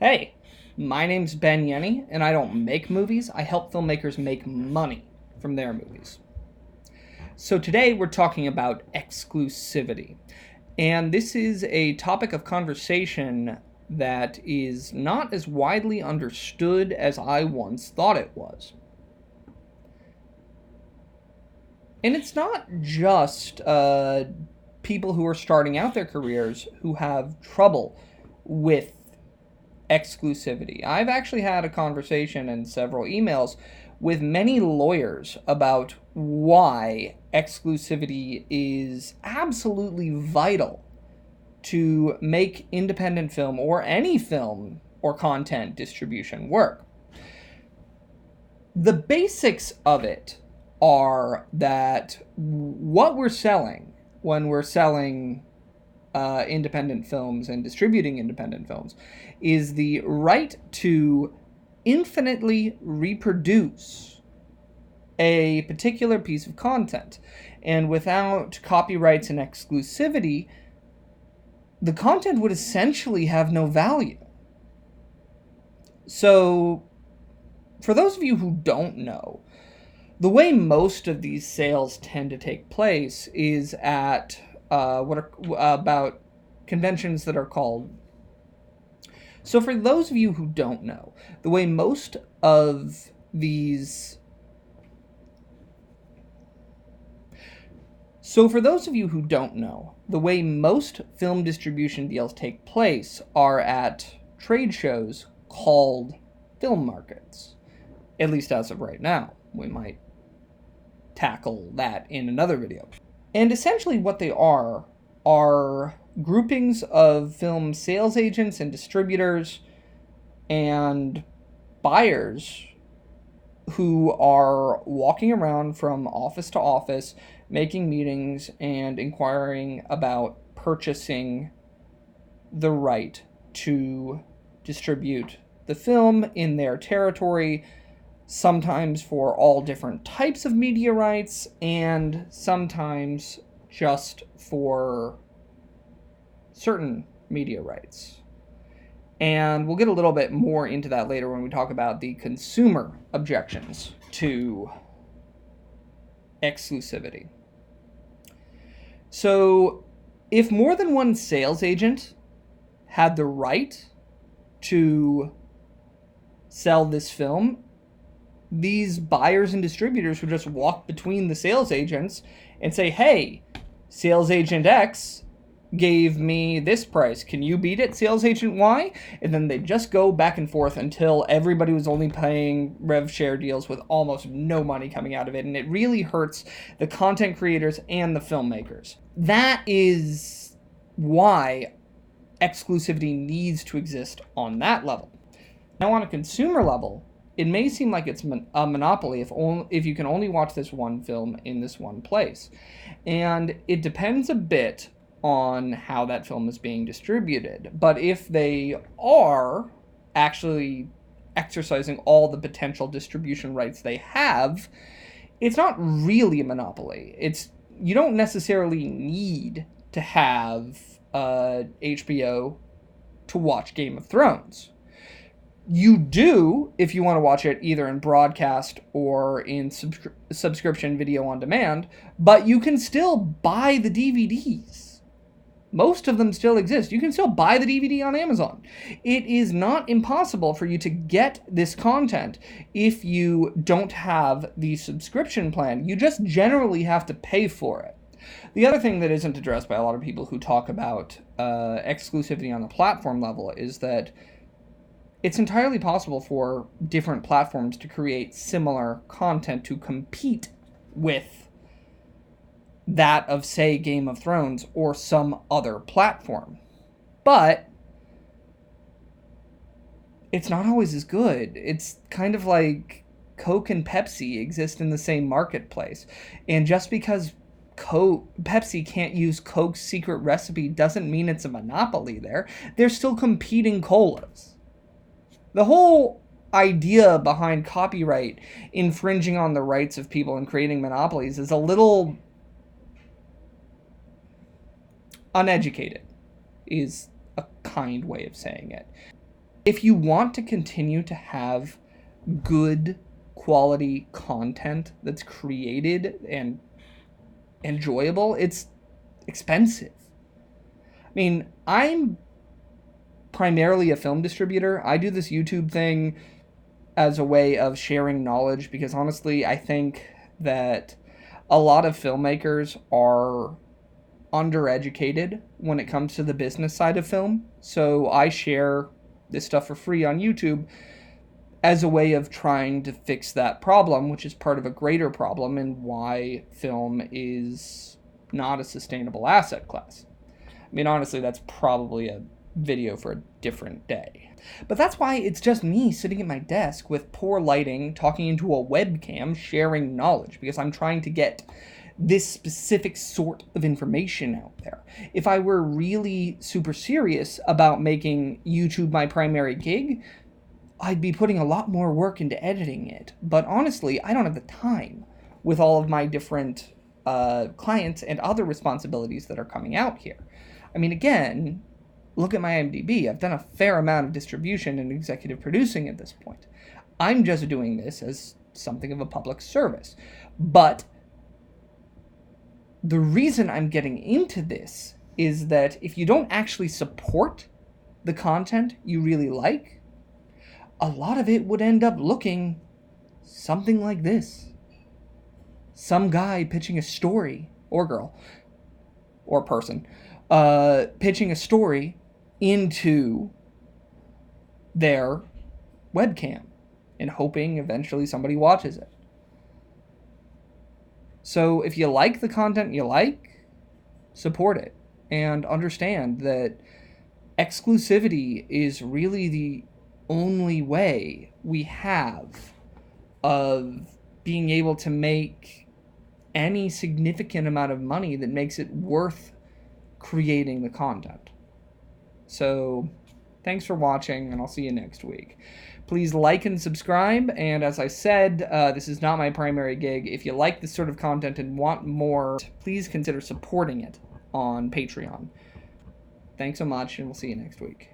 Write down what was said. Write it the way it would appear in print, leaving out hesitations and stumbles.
Hey, my name's Ben Yenny, and I don't make movies. I help filmmakers make money from their movies. So today we're talking about exclusivity. And this is a topic of conversation that is not as widely understood as I once thought it was. And it's not just people who are starting out their careers who have trouble with exclusivity. I've actually had a conversation and several emails with many lawyers about why exclusivity is absolutely vital to make independent film or any film or content distribution work. The basics of it are that what we're selling when we're selling independent films and distributing independent films is the right to infinitely reproduce a particular piece of content. And without copyrights and exclusivity, the content would essentially have no value. So, for those of you who don't know, the way most of these sales tend to take place is at about conventions that are called. So for those of you who don't know, the way most of these film distribution deals take place are at trade shows called film markets. At least as of right now. We might tackle that in another video. And essentially what they are groupings of film sales agents and distributors and buyers who are walking around from office to office, making meetings and inquiring about purchasing the right to distribute the film in their territory, sometimes for all different types of media rights, and sometimes just for certain media rights. And we'll get a little bit more into that later when we talk about the consumer objections to exclusivity. So, if more than one sales agent had the right to sell this film, these buyers and distributors would just walk between the sales agents and say, hey, sales agent X gave me this price. Can you beat it, sales agent Y? And then they just go back and forth until everybody was only paying rev share deals with almost no money coming out of it. And it really hurts the content creators and the filmmakers. That is why exclusivity needs to exist on that level. Now, on a consumer level, it may seem like it's a monopoly if you can only watch this one film in this one place. And it depends a bit on how that film is being distributed. But if they are actually exercising all the potential distribution rights they have, it's not really a monopoly. You don't necessarily need to have HBO to watch Game of Thrones. You do if you want to watch it either in broadcast or in subscription video on demand, but you can still buy the DVDs. Most of them still exist. You can still buy the DVD on Amazon. It is not impossible for you to get this content if you don't have the subscription plan. You just generally have to pay for it. The other thing that isn't addressed by a lot of people who talk about exclusivity on the platform level is that it's entirely possible for different platforms to create similar content to compete with that of, say, Game of Thrones or some other platform. But it's not always as good. It's kind of like Coke and Pepsi exist in the same marketplace. And just because Pepsi can't use Coke's secret recipe doesn't mean it's a monopoly there. They're still competing colas. The whole idea behind copyright infringing on the rights of people and creating monopolies is a little uneducated, is a kind way of saying it. If you want to continue to have good quality content that's created and enjoyable, it's expensive. I mean, I'm primarily a film distributor. I do this YouTube thing as a way of sharing knowledge because honestly, I think that a lot of filmmakers are undereducated when it comes to the business side of film. So I share this stuff for free on YouTube as a way of trying to fix that problem, which is part of a greater problem and why film is not a sustainable asset class. I mean, honestly, that's probably a video for a different day. But that's why it's just me sitting at my desk with poor lighting, talking into a webcam, sharing knowledge, because I'm trying to get this specific sort of information out there. If I were really super serious about making YouTube my primary gig, I'd be putting a lot more work into editing it. But honestly, I don't have the time with all of my different clients and other responsibilities that are coming out here. I mean, again, look at my IMDb. I've done a fair amount of distribution and executive producing at this point. I'm just doing this as something of a public service. But the reason I'm getting into this is that if you don't actually support the content you really like, a lot of it would end up looking something like this. Some guy pitching a story, or girl, or person, pitching a story into their webcam and hoping eventually somebody watches it. So if you like the content you like, support it and understand that exclusivity is really the only way we have of being able to make any significant amount of money that makes it worth creating the content. So thanks for watching, and I'll see you next week. Please like and subscribe, and as I said, this is not my primary gig. If you like this sort of content and want more, please consider supporting it on Patreon. Thanks so much, and we'll see you next week.